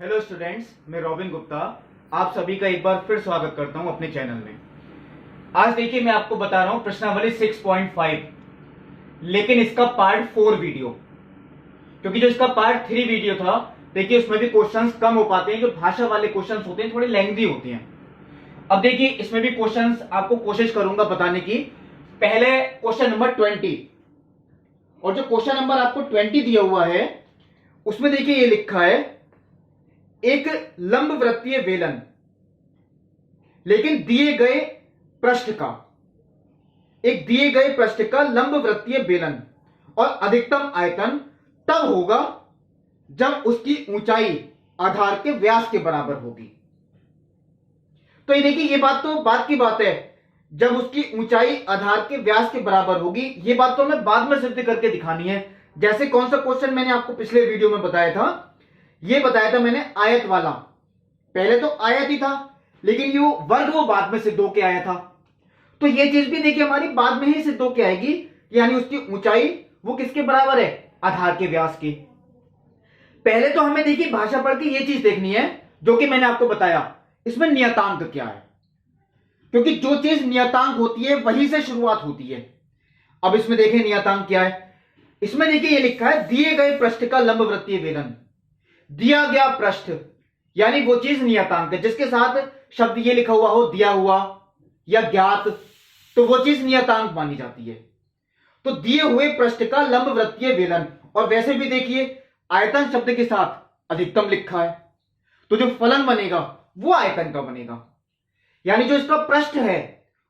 Hello students, मैं robin Gupta आप सभी का एक बार फिर स्वागत करता हूं अपने चैनल में। आज देखिए मैं आपको बता रहा हूं प्रश्नावली 6.5, लेकिन इसका पार्ट 4 वीडियो, क्योंकि जो इसका पार्ट 3 वीडियो था देखिए उसमें भी क्वेश्चंस कम हो पाते हैं। जो भाषा वाले क्वेश्चंस होते हैं थोड़े लेंथी होते हैं। अब देखिए इसमें भी क्वेश्चंस आपको कोशिश करूंगा बताने की। पहले क्वेश्चन नंबर 20, और जो क्वेश्चन नंबर आपको 20 दिया हुआ है उसमें देखिए ये लिखा है एक लंबवृत्तीय बेलन, लेकिन दिए गए पृष्ठ का लंबवृत्तीय बेलन और अधिकतम आयतन तब होगा जब उसकी ऊंचाई आधार के व्यास के बराबर होगी। तो ये देखिए, ये बात तो बात की बात है, जब उसकी ऊंचाई आधार के व्यास के बराबर होगी। ये बात तो हमें बाद में सिद्ध करके दिखानी है। जैसे कौन सा क्वेश्चन मैंने आपको पिछले वीडियो में बताया था, ये बताया था मैंने आयत वाला। पहले तो आयत ही था, लेकिन ये वर्ग वो बाद में सिद्ध होके आया था। तो ये चीज भी देखिए हमारी बाद में ही सिद्ध होके आएगी, यानी उसकी ऊंचाई वो किसके बराबर है? आधार के व्यास के। पहले तो हमें देखिए भाषा पढ़ के ये चीज देखनी है जो कि मैंने आपको बताया, इसमें नियतांक क्या है, क्योंकि जो चीज नियतांक होती है वहीं से शुरुआत होती है। अब इसमें देखें नियतांक क्या है। इसमें देखिए ये लिखा है दिए गए पृष्ठ का लंबवृत्तीय बेलन। दिया गया पृष्ठ यानी वो चीज नियतांक है, जिसके साथ शब्द ये लिखा हुआ हो दिया हुआ या ज्ञात, तो वो चीज नियतांक मानी जाती है। तो दिए हुए पृष्ठ का लंबवृत्तीय बेलन, और वैसे भी देखिए आयतन शब्द के साथ अधिकतम लिखा है, तो जो फलन बनेगा वो आयतन का बनेगा, यानी जो इसका पृष्ठ है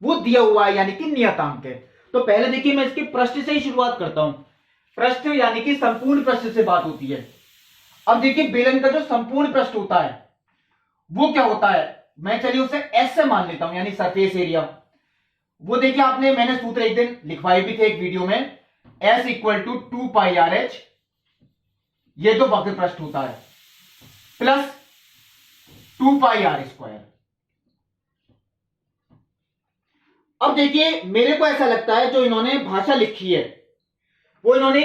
वो दिया हुआ है, यानी कि नियतांक है। तो पहले देखिए मैं इसके पृष्ठ से ही शुरुआत करता हूं। पृष्ठ यानी कि संपूर्ण पृष्ठ से बात होती है। अब देखिए बेलन का जो संपूर्ण पृष्ठ होता है वो क्या होता है, मैं चलिए उसे एस से मान लेता हूं, यानी सरफेस एरिया। वो देखिए आपने, मैंने सूत्र एक दिन लिखवाए भी थे एक वीडियो में, एस इक्वल टू 2πr/h, ये तो वक्र पृष्ठ होता है, प्लस 2πr²। अब देखिए मेरे को ऐसा लगता है जो इन्होंने भाषा लिखी है वो इन्होंने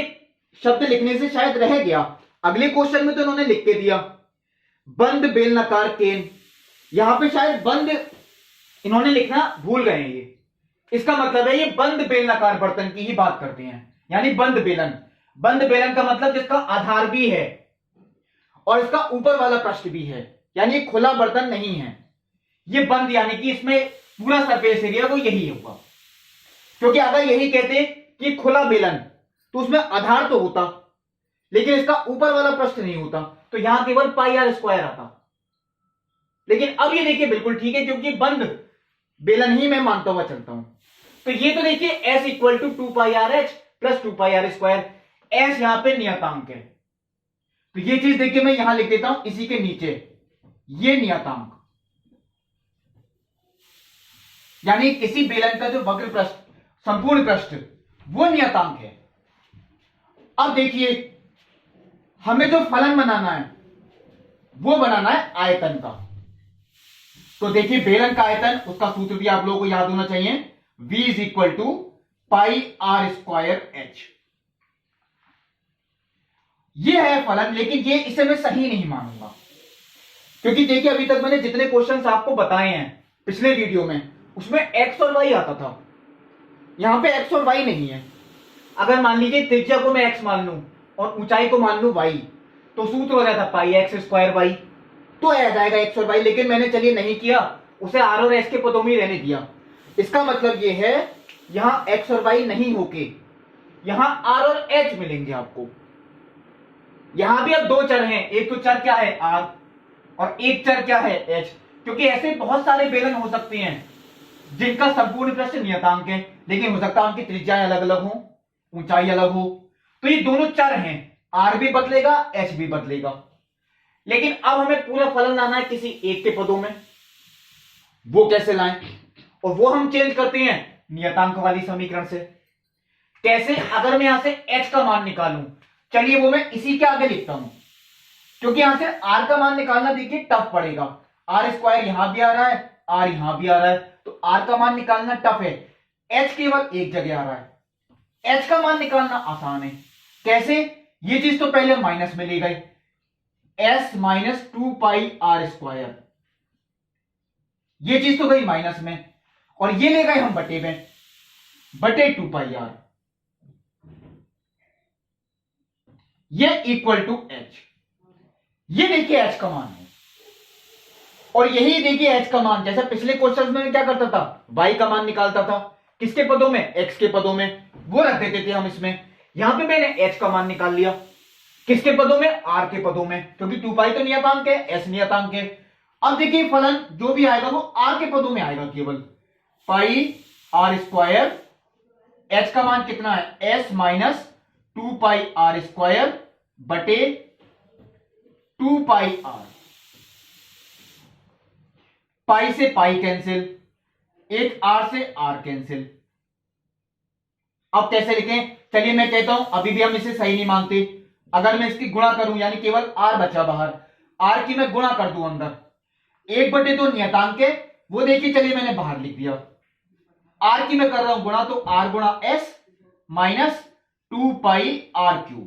शब्द लिखने से शायद रह गया। अगले क्वेश्चन में तो इन्होंने लिख के दिया बंद बेलनाकार केन, यहां पे शायद बंद इन्होंने लिखना भूल गए हैं। ये इसका मतलब है ये बंद बेलनाकार बर्तन की ही बात करते हैं, यानी बंद बेलन। बंद बेलन का मतलब जिसका आधार भी है और इसका ऊपर वाला पृष्ठ भी है, यानी ये खुला बर्तन नहीं है। ये बंद यानी कि इसमें पूरा सरफेस एरिया वो यही होगा, क्योंकि अगर यही कहते कि खुला बेलन तो उसमें आधार तो होता, लेकिन इसका ऊपर वाला पृष्ठ नहीं होता, तो यहां केवल πr² आता। लेकिन अब ये देखिए बिल्कुल ठीक है, क्योंकि बंद बेलन ही मैं मानता हुआ चलता हूं। तो ये तो देखिए s equal to 2πr/h plus 2πr²। s यहां पे नियतांक है, तो ये चीज देखिए मैं यहां लिख देता हूं इसी के नीचे, ये नियतांक, यानी किसी बेलन का जो वक्र पृष्ठ संपूर्ण पृष्ठ वो नियतांक है। अब देखिए हमें जो फलन बनाना है वो बनाना है आयतन का। तो देखिए बेलन का आयतन, उसका सूत्र भी आप लोगों को याद होना चाहिए, v is equal to πr²h। ये है फलन, लेकिन ये इसे मैं सही नहीं मानूंगा, क्योंकि देखिए अभी तक मैंने जितने क्वेश्चंस आपको बताए हैं पिछले वीडियो में उसमें x और y आता था, यहां पे x और y नहीं है। अगर मान लीजिए त्रिज्या को मैं x मान लूं और ऊंचाई को मान लूं y, तो सूत्र हो जाता πx²y, तो आ जाएगा x और y। लेकिन मैंने चलिए नहीं किया, उसे r और s के पदों में रहने दिया। इसका मतलब ये है यहां x और y नहीं होके यहां r और h मिलेंगे आपको। यहां भी अब दो चर हैं, एक तो चर क्या है r और एक चर क्या है h, क्योंकि ऐसे बहुत सारे बेलन हो सकते हैं जिनका संपूर्ण पृष्ठ नियतांक है, लेकिन हो सकता है उनकी त्रिज्याएं अलग अलग हो, ऊंचाई अलग हो। तो ये दोनों चर हैं, r भी बदलेगा h भी बदलेगा। लेकिन अब हमें पूरा फलन लाना है किसी एक के पदों में, वो कैसे लाएं? और वो हम चेंज करते हैं नियतांक वाली समीकरण से। कैसे? अगर मैं यहां से h का मान निकालूं, चलिए वो मैं इसी के आगे लिखता हूं, क्योंकि यहां से r का मान निकालना देखिए टफ पड़ेगा। r² यहां भी आ रहा है, r यहां भी आ रहा है, तो r का मान निकालना टफ है। h केवल एक जगह आ रहा है, h का मान निकालना आसान है। कैसे? ये चीज तो पहले माइनस में ले गई, एस माइनस 2πr²। ये चीज तो गई माइनस में, और ये ले गए हम बटे में, बटे 2πr। ये इक्वल टू h। ये देखिए h का मान है, और यही देखिए h का मान, जैसे पिछले क्वेश्चन में क्या करता था, y का मान निकालता था किसके पदों में, x के पदों में, वो रख देते थे हम इसमें। यहां पे मैंने h का मान निकाल लिया, किसके पदों में, r के पदों में, क्योंकि 2π तो नियतांक है, s नियतांक है। अब देखिए फलन जो भी आएगा वो r के पदों में आएगा केवल, πr²। h का मान कितना है, s माइनस 2πr² बटे 2πr। पाई से पाई कैंसिल, एक r से r कैंसिल। अब कैसे लिखें, चलिए मैं कहता हूं, अभी भी हम इसे सही नहीं मानते। अगर मैं इसकी गुणा करूं, यानी केवल r बचा बाहर, r की मैं गुणा कर दूं अंदर, 1/2 नियतांक है, वो देखिए चलिए मैंने बाहर लिख दिया। r की मैं कर रहा हूं गुणा, तो r गुणा s माइनस 2πr³।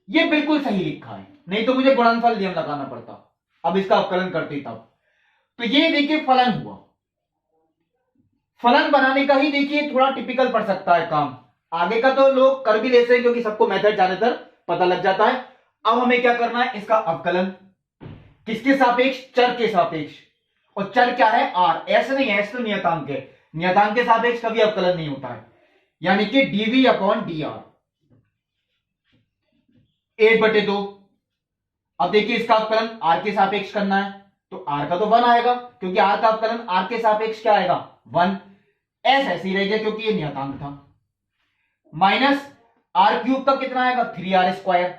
ये बिल्कुल सही लिखा है, नहीं तो मुझे गुणनफल नियम लगाना पड़ता, अब इसका अवकलन करते तब। तो ये देखिए फलन हुआ। फलन बनाने का ही देखिए थोड़ा टिपिकल पड़ सकता है काम, आगे का तो लोग कर भी लेते हैं क्योंकि सबको मेथड ज्यादातर पता लग जाता है। अब हमें क्या करना है, इसका अवकलन किसके सापेक्ष, चर के सापेक्ष। और चर क्या है, r, s नहीं है, s तो नियतांक है, नियतांक के सापेक्ष कभी अवकलन नहीं होता है, यानी कि dv/dr 1/2। अब देखिए इसका अवकलन r के सापेक्ष करना है, तो r का तो 1 आएगा, क्योंकि r का अवकलन r के सापेक्ष क्या आएगा, 1। s ऐसे ही रह गया क्योंकि ये नियतांक था, माइनस r³ का कितना आएगा, 3r²,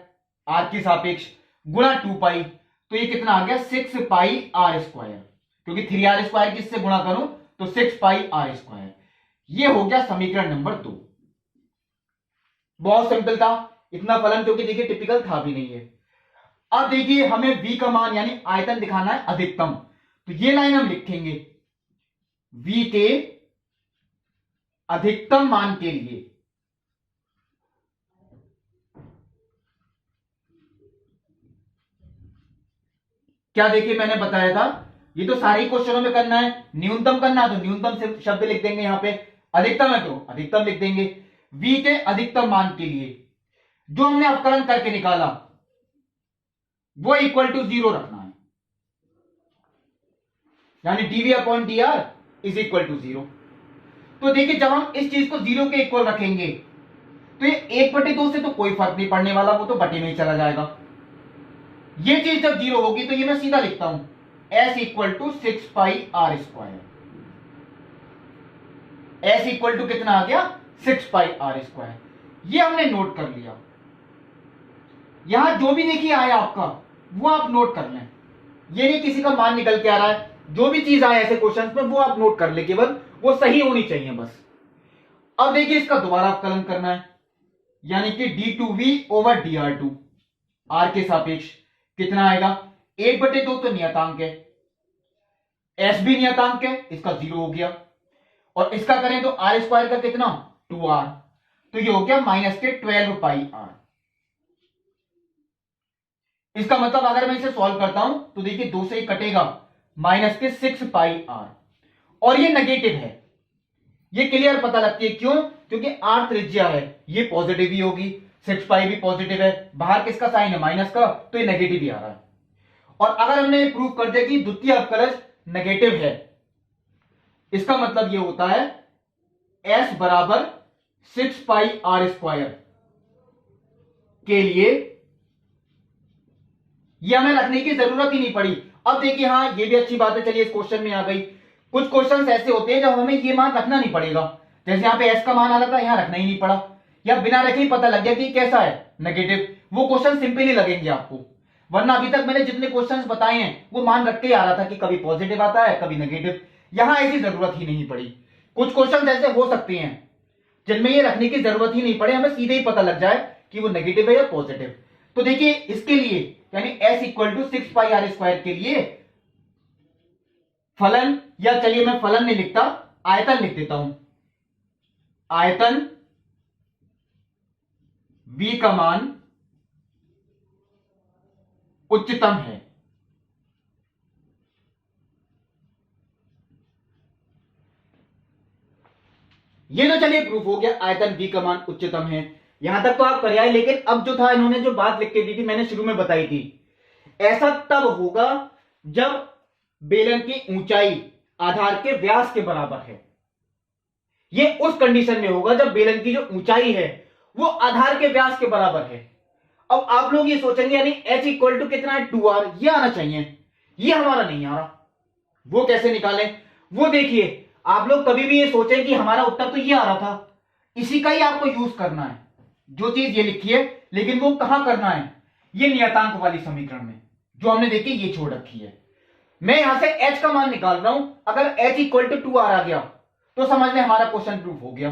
r के सापेक्ष, गुणा 2π, तो ये कितना आ गया, 6πr², क्योंकि 3r² किससे गुणा करूं तो 6πr²। ये हो गया समीकरण नंबर 2। बहुत सिंपल था, इतना फलन क्योंकि देखिए टिपिकल था भी नहीं है। अब देखिए हमें v का मान यानी आयतन दिखाना है अधिकतम, तो ये लाइन हम लिखेंगे, v के अधिकतम मान के लिए क्या, देखिए मैंने बताया था, ये तो सारे क्वेश्चनों में करना है, न्यूनतम करना है तो न्यूनतम से शब्द लिख देंगे, यहां पे अधिकतम है तो अधिकतम लिख देंगे। v के अधिकतम मान के लिए जो हमने अवकलन करके निकाला वो इक्वल टू 0 रखना है, यानी dv/dr इज इक्वल टू 0। तो देखिए जब हम इस चीज को 0 के इक्वल रखेंगे तो ये 1/2 से तो कोई फर्क नहीं पड़ने वाला, वो तो बटे में ही चला जाएगा। ये चीज जब 0 होगी तो ये मैं सीधा लिखता हूं, s equal to 6πr²। s equal to कितना आ गया, 6πr²। ये हमने नोट कर लिया। यहां जो भी देखिए आया आपका वो आप नोट कर लें, ये नहीं किसी का मान निकल के आ रहा है, जो भी चीज आए ऐसे क्वेश्चन में वो आप नोट कर ले, केवल वो सही होनी चाहिए बस। अब देखिए इसका दोबारा अवकलन करना है, यानी कि d2v/dr2, r के सापेक्ष कितना आएगा, 1/2 तो नियतांक है, s भी नियतांक है, इसका 0 हो गया, और इसका करें तो r² का कितना, 2r, तो ये हो गया माइनस के 12πr। इसका मतलब अगर मैं इसे सॉल्व करता हूं तो देखिए 2 से ही कटेगा, माइनस के 6πr, और ये नेगेटिव है, ये क्लियर पता लगती है क्यों, क्योंकि r त्रिज्या है, ये पॉजिटिव ही होगी, 6π भी पॉजिटिव है, बाहर किसका साइन है, माइनस का, तो ये नेगेटिव ही आ रहा है। और अगर हमने प्रूव कर दिया कि द्वितीय अवकलज नेगेटिव है, इसका मतलब ये होता है s बराबर 6πr² के लिए ये हमें रखने की जरूरत ही नहीं पड़ी। अब देखिए हाँ ये भी अच्छी बात है, चलिए इस क्वेश्चन में आ गई। कुछ क्वेश्चंस ऐसे होते हैं जब हमें ये मान रखना नहीं पड़ेगा, जैसे यहाँ पे s का मान आ रहा था, यहां रखना ही नहीं पड़ा, या बिना रखे ही पता लग गया कि कैसा है, नेगेटिव। वो क्वेश्चन सिंपल ही लगेंगे आपको, वरना अभी तक मैंने जितने क्वेश्चंस बताए हैं वो मान रख के ही आ रहा था कि कभी पॉजिटिव आता है कभी नेगेटिव, यहां ऐसी जरूरत ही नहीं पड़ी। कुछ क्वेश्चन ऐसे हो सकते हैं जिनमें ये रखने की जरूरत ही नहीं पड़े, हमें सीधे ही पता लग जाए कि वो नेगेटिव है या पॉजिटिव। तो देखिए इसके लिए यानी s इक्वल टू 6πr² के लिए फलन, या चलिए मैं फलन नहीं लिखता, आयतन लिख देता हूं, आयतन v का मान उच्चतम है। ये तो चलिए प्रूफ हो गया, आयतन v का मान उच्चतम है। यहां तक तो आप कर आए, लेकिन अब जो था इन्होंने जो बात लिख के दी थी मैंने शुरू में बताई थी, ऐसा तब होगा जब बेलन की ऊंचाई आधार के व्यास के बराबर है। ये उस कंडीशन में होगा जब बेलन की जो ऊंचाई है वो आधार के व्यास के बराबर है। अब आप लोग ये सोचेंगे यानी h इक्वल टू कितना है 2r, ये आना चाहिए, ये हमारा नहीं आ रहा, वो कैसे निकालें? वो देखिए, आप लोग कभी भी ये सोचें कि हमारा उत्तर तो ये आ रहा था, इसी का ही आपको यूज करना है, जो चीज ये लिखी है, लेकिन वो कहां करना है? ये नियतांक वाली समीकरण में, जो हमने देखी ये छोड़ रखी है। मैं यहां से h का मान निकाल रहा हूं, अगर h इक्वल टू 2r आ गया तो समझ लें हमारा क्वेश्चन प्रूफ हो गया।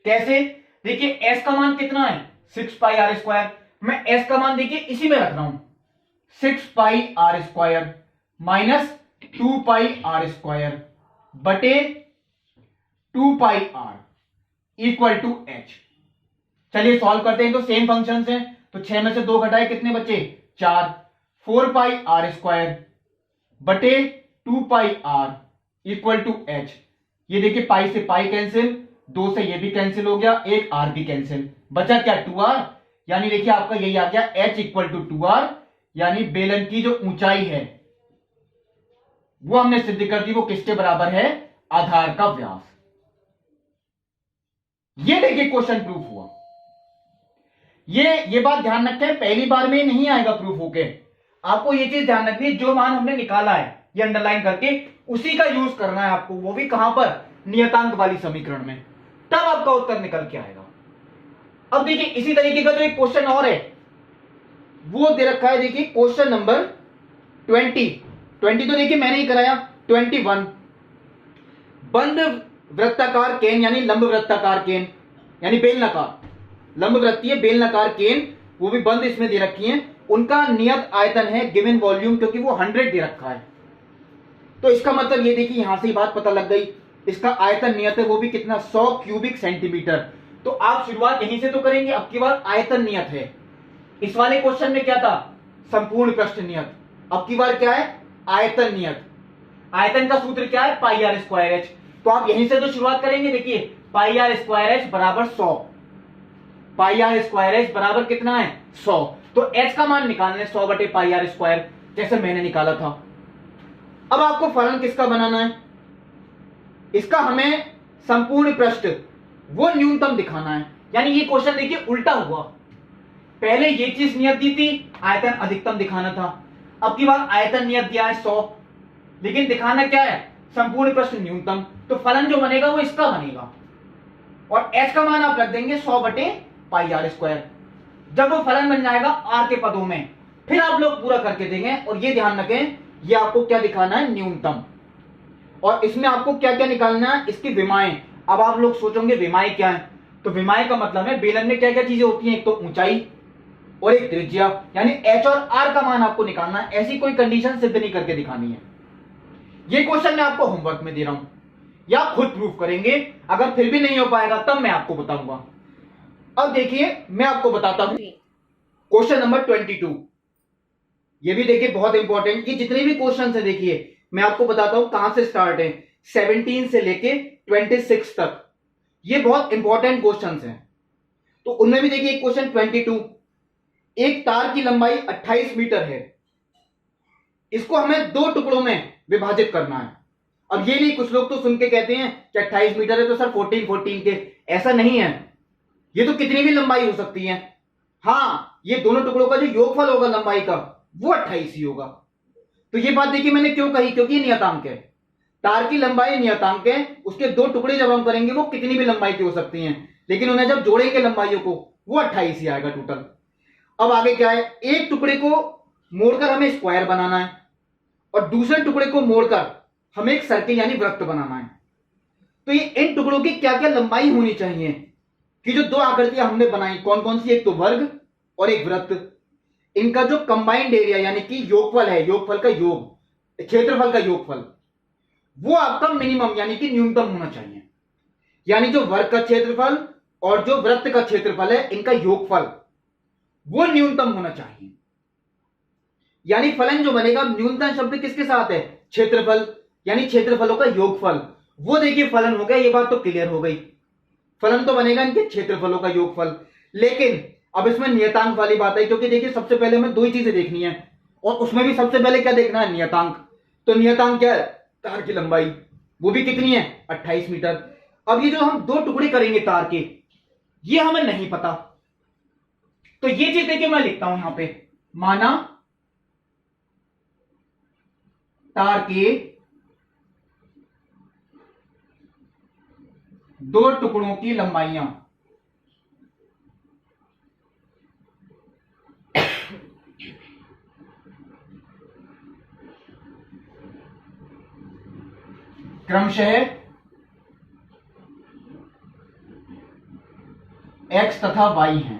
कैसे? देखिए s का मान कितना है 6 पाई आर स्क्वायर, मैं s का मान देखिए इसी में रख रहा हूं 6 pi r square minus 2 pi r square बटे 2 pi r equal to h। चलिए सॉल्व करते हैं, तो सेम फंक्शंस हैं, तो 6 में से 2 घटाए कितने बचे 4, 4 पाई आर स्क्वायर बटे 2 pi r equal to h। ये देखिए पाई से पाई कैंसिल, 2 से ये भी कैंसिल हो गया, एक आर भी कैंसिल, बचा क्या 2r, यानी देखिए आपका यही आ गया h इक्वल टू 2r, यानी बेलन की जो ऊंचाई है वो हमने सिद्ध कर दी, वो किसके बराबर है? आधार का व्यास। ये देखिए क्वेश्चन प्रूफ हुआ। ये बात ध्यान रखें, पहली बार में नहीं आएगा प्रूफ होके, आपको ये चीज ध्यान रखनी है, जो मान हमने निकाला है ये अंडरलाइन करके उसी का यूज करना है आपको, वो भी कहां पर? नियतांक वाली समीकरण में, तब आपका उत्तर निकल के आएगा। अब देखिए इसी तरीके का जो एक क्वेश्चन और है वो दे रखा है, देखिए क्वेश्चन नंबर 20 तो देखिए मैंने ही कराया। 21 बंद वृत्ताकार केन यानी लंब वृत्ताकार केन यानी बेलनाकार, लंब वृत्तीय बेलनाकार केन, वो भी बंद इसमें दे रखी हैं, उनका नियत आयतन है गिवन वॉल्यूम, क्योंकि वो 100 दे रखा है, तो इसका मतलब ये देखिए यहां से ही बात पता लग गई, इसका आयतन नियत है वो भी कितना 100 क्यूबिक सेंटीमीटर। तो आप शुरुआत यहीं से तो करेंगे, अब की बार आयतन नियत है। इस वाले क्वेश्चन में क्या था? संपूर्ण पृष्ठ नियत, अब की बार क्या है? आयतन नियत। आयतन का सूत्र क्या है? पाई आर स्क्वायर एच। तो आप यहीं से तो शुरुआत करेंगे, देखिए पाई आर स्क्वायर एच बराबर 100, पाई आर स्क्वायर एच बराबर कितना है 100, तो एच का मान निकालना है 100 बटे पाई आर स्क्वायर, जैसे मैंने निकाला था। अब आपको फलन किसका बनाना है? इसका हमें संपूर्ण पृष्ठ वो न्यूनतम दिखाना है, यानी ये क्वेश्चन देखिए उल्टा हुआ, पहले ये चीज नियत दी थी, आयतन अधिकतम दिखाना था, अब की बार आयतन नियत दिया है 100, लेकिन दिखाना क्या है? संपूर्ण पृष्ठ न्यूनतम, तो फलन जो बनेगा वो इसका बनेगा, और h का मान आप रख देंगे 100 बटे पाई आर स्क्वायर। जब वो फलन बन जाएगा r के पदों में, फिर आप लोग पूरा करके देंगे, और ये ध्यान रखें ये आपको क्या दिखाना है? न्यूनतम, और इसमें आपको क्या क्या निकालना है? इसकी विमाएं। अब आप लोग सोचोगे विमाएं क्या है, तो विमाएं का मतलब है बेलन में क्या क्या चीजें होती हैं, एक तो ऊंचाई और एक त्रिज्या, यानी h और r का मान आपको निकालना है, ऐसी कोई कंडीशन सिद्ध नहीं करके दिखानी है। ये क्वेश्चन मैं आपको होमवर्क में दे रहा हूं, या खुद प्रूफ करेंगे, अगर फिर भी नहीं हो पाएगा तब मैं आपको बताऊंगा। अब देखिए मैं आपको बताता हूं क्वेश्चन नंबर 22, ये भी देखिए बहुत इंपॉर्टेंट, कि जितने भी क्वेश्चन है देखिए मैं आपको बताता हूं कहां से स्टार्ट है, 17 से लेके 26 तक, ये बहुत इंपॉर्टेंट क्वेश्चन हैं। तो उनमें भी देखिए क्वेश्चन 22, एक तार की लंबाई 28 मीटर है, इसको हमें 2 टुकड़ों में विभाजित करना है। अब ये नहीं, कुछ लोग तो सुन के कहते हैं कि 28 मीटर है तो सर 14 के, ऐसा नहीं है, ये तो कितनी भी लंबाई हो सकती है। हाँ, ये दोनों टुकड़ों का जो योगफल होगा लंबाई का वो 28 ही होगा। तो ये बात देखिए मैंने क्यों कही, क्योंकि ये नियतांक है, तार की लंबाई नियतांक है, उसके 2 टुकड़े जब हम करेंगे वो कितनी भी लंबाई की हो सकती हैं, लेकिन उन्हें जब जोड़ेंगे लंबाइयों को वो 28 ही आएगा टोटल। अब आगे क्या है, एक टुकड़े को मोड़कर हमें स्क्वायर बनाना है, और दूसरे टुकड़े को मोड़कर हमें एक सर्किल यानी वृत्त बनाना है। तो ये इन टुकड़ों की क्या क्या लंबाई होनी चाहिए, कि जो 2 आकृतियां हमने बनाई कौन कौन सी, एक तो वर्ग और एक वृत्त, इनका जो कंबाइंड एरिया यानी कि योगफल है, योगफल का योग, क्षेत्रफल का योगफल, वो आपका मिनिमम यानी कि न्यूनतम होना चाहिए। यानी जो वर्ग का क्षेत्रफल और जो वृत्त का क्षेत्रफल है, इनका योगफल वो न्यूनतम होना चाहिए। यानी फलन जो बनेगा न्यूनतम शब्द किसके साथ है, क्षेत्रफल, यानी क्षेत्रफलों का योगफल। वो देखिए फलन हो गया, ये बात तो क्लियर हो गई, फलन तो बनेगा इनके क्षेत्रफलों का योगफल। लेकिन अब इसमें नियतांक वाली बात है, क्योंकि देखिए सबसे पहले हमें दो ही चीजें देखनी है, और उसमें भी सबसे पहले क्या देखना है, नियतांक। तो नियतांक क्या है, तार की लंबाई, वो भी कितनी है, 28 मीटर। अब ये जो हम दो टुकड़े करेंगे तार के, ये हमें नहीं पता, तो ये चीज देखिए मैं लिखता हूं यहां पे, माना तार के दो टुकड़ों की लंबाइयां क्रमशः x तथा y हैं।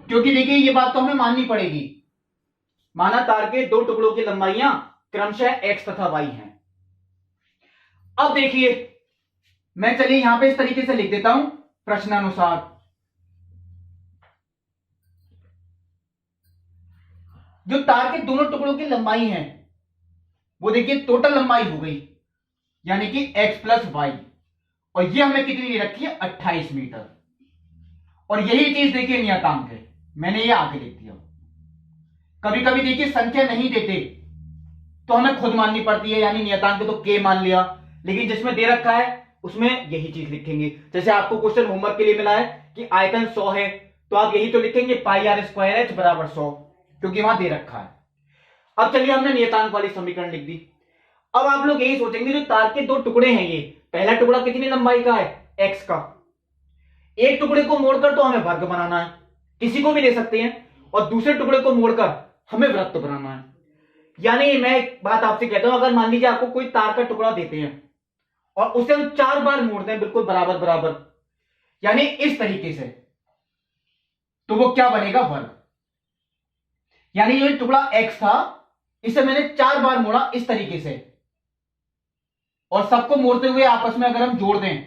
क्योंकि देखिए ये बात तो हमें माननी पड़ेगी, माना तार के दो टुकड़ों की लंबाइयां क्रमशः x तथा y हैं। अब देखिए मैं चलिए यहां पे इस तरीके से लिख देता हूं, प्रश्नानुसार जो तार के दोनों टुकड़ों की लंबाई है वो देखिए टोटल लंबाई हो गई, यानी कि x प्लस वाई, और ये हमें कितनी दे रखी है, 28 मीटर। और यही चीज देखिए नियतांक है, मैंने ये आगे लिख दिया। कभी कभी देखिए संख्या नहीं देते तो हमें खुद माननी पड़ती है, यानी नियतांक तो k मान लिया, लेकिन जिसमें दे रखा है उसमें यही चीज लिखेंगे। जैसे आपको क्वेश्चन होमवर्क के लिए मिला है कि आयतन 100 है, तो आप यही तो लिखेंगे पाई आर स्क्वायर एच बराबर 100, क्योंकि वहां दे रखा है। अब चलिए हमने नियतांक वाली समीकरण लिख दी। अब आप लोग यही सोचेंगे जो तार के दो टुकड़े हैं, ये पहला टुकड़ा कितनी लंबाई का है, x का, एक टुकड़े को मोड़कर तो हमें वर्ग बनाना है, किसी को भी ले सकते हैं, और दूसरे टुकड़े को मोड़कर हमें वृत्त बनाना है। यानी मैं एक बात आपसे कहता हूं, अगर मान लीजिए आपको कोई तार का टुकड़ा देते हैं और उसे हम 4 बार मोड़ते हैं बिल्कुल बराबर बराबर, यानी इस तरीके से, तो वो क्या बनेगा, वर्ग। यानी ये टुकड़ा x था, इसे मैंने 4 बार मोड़ा इस तरीके से, और सबको मोड़ते हुए आपस में अगर हम जोड़ दें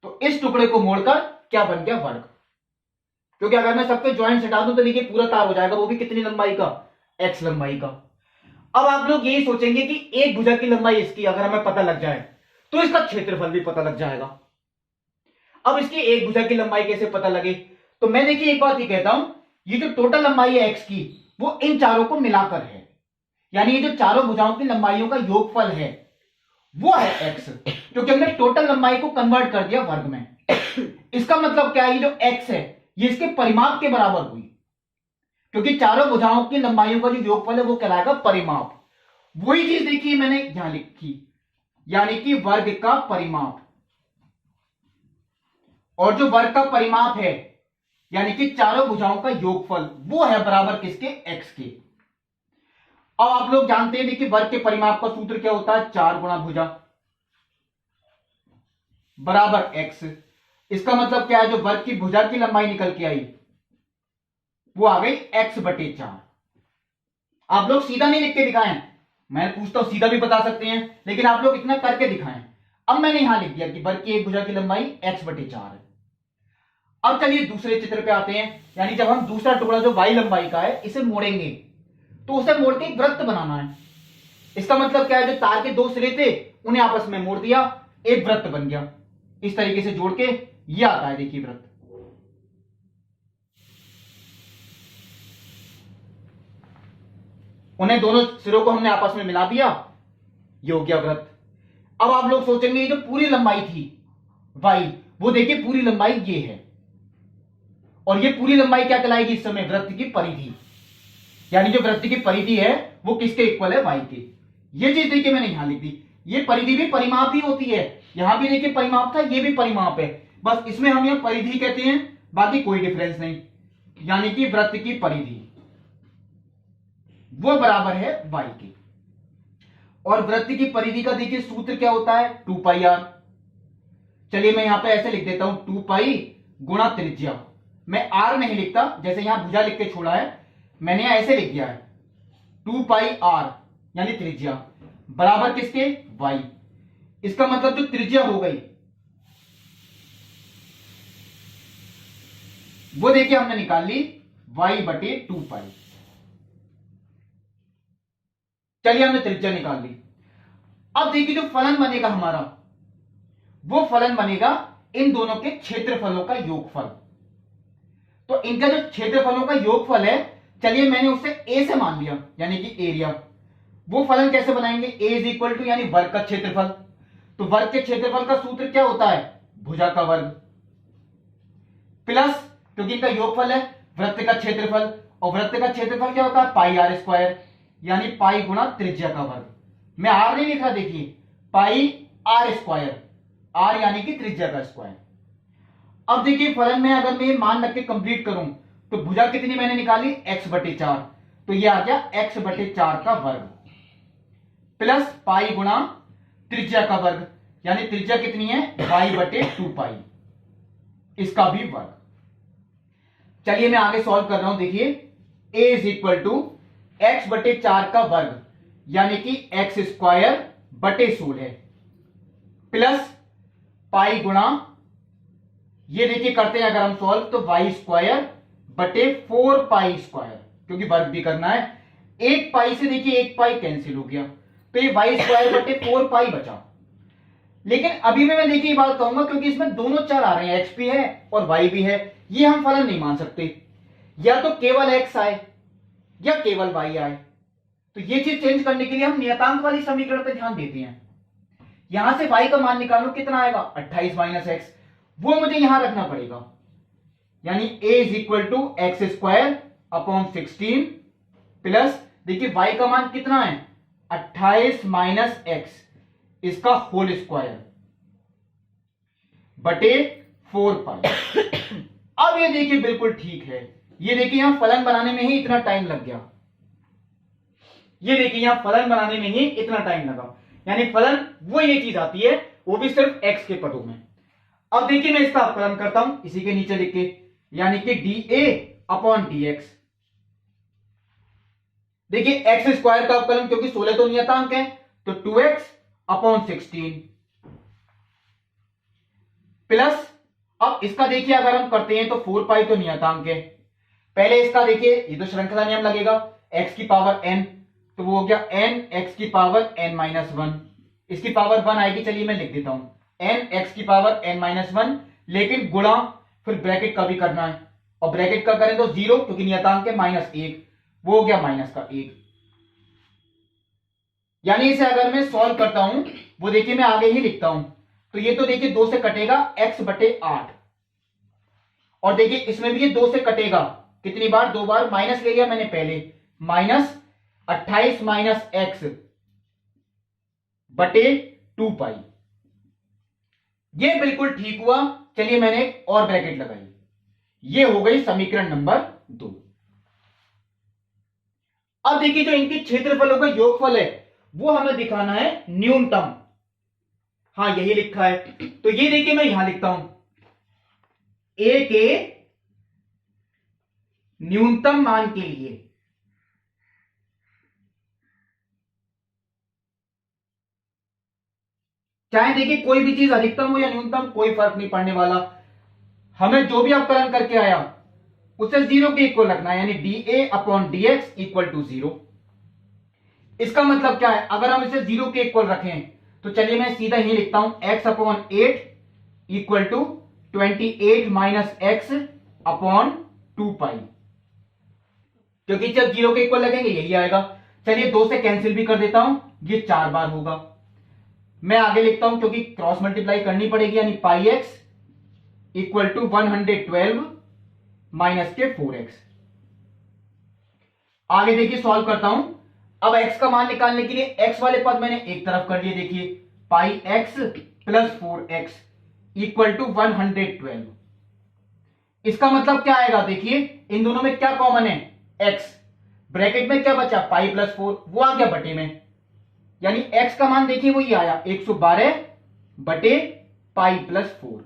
तो इस टुकड़े को मोड़कर क्या बन गया, वर्ग। क्योंकि अगर मैं सबके ज्वाइंट हटा दूं तो देखिए पूरा तार हो जाएगा, वो भी कितनी लंबाई का, x लंबाई का। अब आप लोग यही सोचेंगे कि एक भुजा की लंबाई इसकी अगर हमें पता लग जाए तो इसका क्षेत्रफल भी पता लग जाएगा। अब इसकी एक भुजा की लंबाई कैसे पता लगे, तो मैं देखिए एक बात ये कहता हूं, ये जो टोटल लंबाई है x की, वो इन चारों को मिलाकर है, यानी ये जो चारों भुजाओं की लंबाइयों का योगफल है वो है x, क्योंकि हमने टोटल लंबाई को कन्वर्ट कर दिया वर्ग में। इसका मतलब क्या है, ये जो x है ये इसके परिमाप के बराबर हुई, क्योंकि चारों भुजाओं की लंबाइयों का जो योगफल है वो कहलाएगा परिमाप। वही चीज देखिए मैंने यहां लिखी, यानी कि वर्ग का परिमाप, और जो वर्ग का परिमाप है यानी कि चारों भुजाओं का योगफल वो है बराबर किसके, x के। अब आप लोग जानते हैं देखिए वर्ग के परिमाप का सूत्र क्या होता है, 4 गुणा भुजा बराबर x। इसका मतलब क्या है, जो वर्ग की भुजा की लंबाई निकल के आई वो आ गई x बटे 4। आप लोग सीधा नहीं लिख के दिखाएं, मैं पूछता हूं सीधा भी बता सकते हैं, लेकिन आप लोग इतना करके दिखाएं। अब मैंने यहां लिख दिया कि वर्ग की एक भुजा की लंबाई x बटे 4 है। अब चलिए दूसरे चित्र पे आते हैं, यानी जब हम दूसरा टुकड़ा जो y लंबाई का है इसे मोड़ेंगे तो उसे मोड़ के एक वृत्त बनाना है। इसका मतलब क्या है, जो तार के दो सिरे थे उन्हें आपस में मोड़ दिया, एक वृत्त बन गया, इस तरीके से जोड़ के ये आता है देखिए वृत्त। उन्हें दोनों सिरों को हमने आपस में मिला दिया, ये हो गया वृत्त। अब आप लोग सोचेंगे ये जो पूरी लंबाई थी y, वो देखिए पूरी लंबाई ये है, और ये पूरी लंबाई क्या कहलाएगी इस समय, वृत्त की परिधि। यानी जो वृत्त की परिधि है वो किसके इक्वल है, y के। ये चीज देखिए मैंने यहां लिख दी, ये परिधि भी परिमाप ही होती है, यहां भी देखिए परिमाप था, ये भी परिमाप है, बस इसमें हम यह परिधि कहते हैं, बाकी कोई डिफरेंस नहीं। यानी कि वृत्त की परिधि वो बराबर है y के, और वृत्त की परिधि का देखिए सूत्र क्या होता है, 2 पाई r। चलिए मैं यहां पे ऐसे लिख देता हूं, 2 पाई गुणा त्रिज्या। मैं r नहीं लिखता, जैसे यहां भुजा लिख के छोड़ा है, मैंने यहां ऐसे लिख दिया है 2 पाई r, यानी त्रिज्या बराबर किसके, y। इसका मतलब जो त्रिज्या हो गई वो देखिए हमने निकाल ली y बटे 2 पाई। चलिए हमने त्रिज्या निकाल ली। अब देखिए जो फलन बनेगा हमारा, वो फलन बनेगा इन दोनों के क्षेत्रफलों का योगफल। तो इनका जो क्षेत्रफलों का योगफल है, चलिए मैंने उसे a से मान लिया, यानी कि एरिया। वो फलन कैसे बनाएंगे, a इज इक्वल टू यानी वर्ग का क्षेत्रफल। तो वर्ग के क्षेत्रफल का सूत्र क्या होता है, भुजा का वर्ग, प्लस क्योंकि इनका योगफल है वृत्त का क्षेत्रफल, और वृत्त का क्षेत्रफल क्या होता है, पाई आर स्क्वायर, यानी पाई गुणा त्रिज्या का वर्ग। मैं आर नहीं लिख रहा, देखिए पाई आर स्क्वायर, आर यानी कि त्रिज्या का स्क्वायर। अब देखिए फलन में अगर मैं मान रख के कंप्लीट करूं तो भुजा कितनी मैंने निकाली, x बटे 4, तो ये आ गया x बटे 4 का वर्ग, प्लस पाई गुणा त्रिज्या का वर्ग, यानी त्रिज्या कितनी है, y बटे 2 पाई, इसका भी वर्ग। चलिए मैं आगे सॉल्व कर रहा हूं। देखिए a is equal to x बटे 4 का वर्ग, यानी कि एक्स स्क्वायर बटे 16, प्लस पाई गुणा, ये देखिए करते हैं अगर हम सॉल्व तो वाई स्क्वायर बटे 4 पाई स्क्वायर, क्योंकि वर्ग भी करना है। एक पाई से देखिए एक पाई कैंसिल हो गया, तो ये वाई स्क्वायर बटे 4 पाई बचा। लेकिन अभी मैं देखिए बात कहूंगा, क्योंकि इसमें दोनों चर आ रहे हैं, एक्स भी है और वाई भी है, ये हम फलन नहीं मान सकते। या तो केवल एक्स आए या केवल वाई आए, तो ये चीज चेंज करने के लिए हम नियतांक वाली समीकरण पे ध्यान देते हैं। यहां से y का मान निकालो, कितना आएगा 28 माइनस एक्स, वो मुझे यहां रखना पड़ेगा, यानी a is equal to x square upon 16 plus, देखिए y का मान कितना है 28 माइनस एक्स, इसका होल स्क्वायर बटे 4 पाई। अब ये देखिए बिल्कुल ठीक है, ये देखिए यहां फलन बनाने में ही इतना टाइम लग गया, ये देखिए यहां फलन बनाने में ही इतना टाइम लगा, यानी फलन वो ये चीज आती है, वो भी सिर्फ x के पदों में। अब देखिए मैं इसका अवकलन करता हूं इसी के नीचे लिख के, यानी कि dA अपॉन dx। देखिए एक्स स्क्वायर का अवकलन, क्योंकि 16 तो नियतांक है, तो 2x अपॉन 16 प्लस, अब इसका देखिए अगर हम करते हैं तो 4 पाई तो नियतांक है, पहले इसका देखिए ये तो श्रृंखला नियम लगेगा, x की पावर n, तो वो हो गया n x की पावर n माइनस 1, इसकी पावर 1 आएगी, चलिए मैं लिख देता हूं n x की पावर n माइनस 1, लेकिन गुणा फिर ब्रैकेट का भी करना है, और ब्रैकेट का करें तो 0, क्योंकि नियतांक है -1, वो हो गया माइनस का 1। यानी इसे अगर मैं सॉल्व करता हूं, वो देखिए मैं आगे ही लिखता हूं, तो ये तो देखिए 2 से कटेगा x बटे 8, और देखिए इसमें भी ये 2 से कटेगा, कितनी बार, 2 बार, माइनस ले लिया मैंने पहले, माइनस 28 माइनस एक्स बटे 2 पाई, ये बिल्कुल ठीक हुआ। चलिए मैंने एक और ब्रैकेट लगाई, ये हो गई समीकरण नंबर 2। अब देखिए जो इनके क्षेत्रफलों का योगफल है वो हमें दिखाना है न्यूनतम, हाँ यही लिखा है, तो ये देखिए मैं यहां लिखता हूं a के न्यूनतम मान के लिए चाहे देखिए कोई भी चीज अधिकतम हो या न्यूनतम, कोई फर्क नहीं पड़ने वाला, हमें जो भी अवकलन करके आया उसे 0 के इक्वल रखना है, यानी dA upon dx equal to 0। इसका मतलब क्या है, अगर हम इसे 0 के इक्वल रखें तो चलिए मैं सीधा ही लिखता हूं x upon 8 equal to 28 minus x upon 2 pi, क्योंकि जब 0 के इक्वल लगेंगे यही आएगा। चलिए 2 से कैंसिल भी कर देता हूं, ये 4 बार होगा। मैं आगे लिखता हूं क्योंकि क्रॉस मल्टीप्लाई करनी पड़ेगी, यानी पाई एक्स इक्वल टू 112 माइनस के 4x। आगे देखिए सॉल्व करता हूं, अब x का मान निकालने के लिए x वाले पद मैंने एक तरफ कर लिए, देखिए pi x plus 4x equal to 112। इसका मतलब क्या आएगा, देखिए इन दोनों में क्या कॉमन है, x, ब्रैकेट में क्या बचा पाई प्लस 4, वो आ गया बटे में, यानी x का मान देखिए वही आया 112 बटे पाई प्लस 4।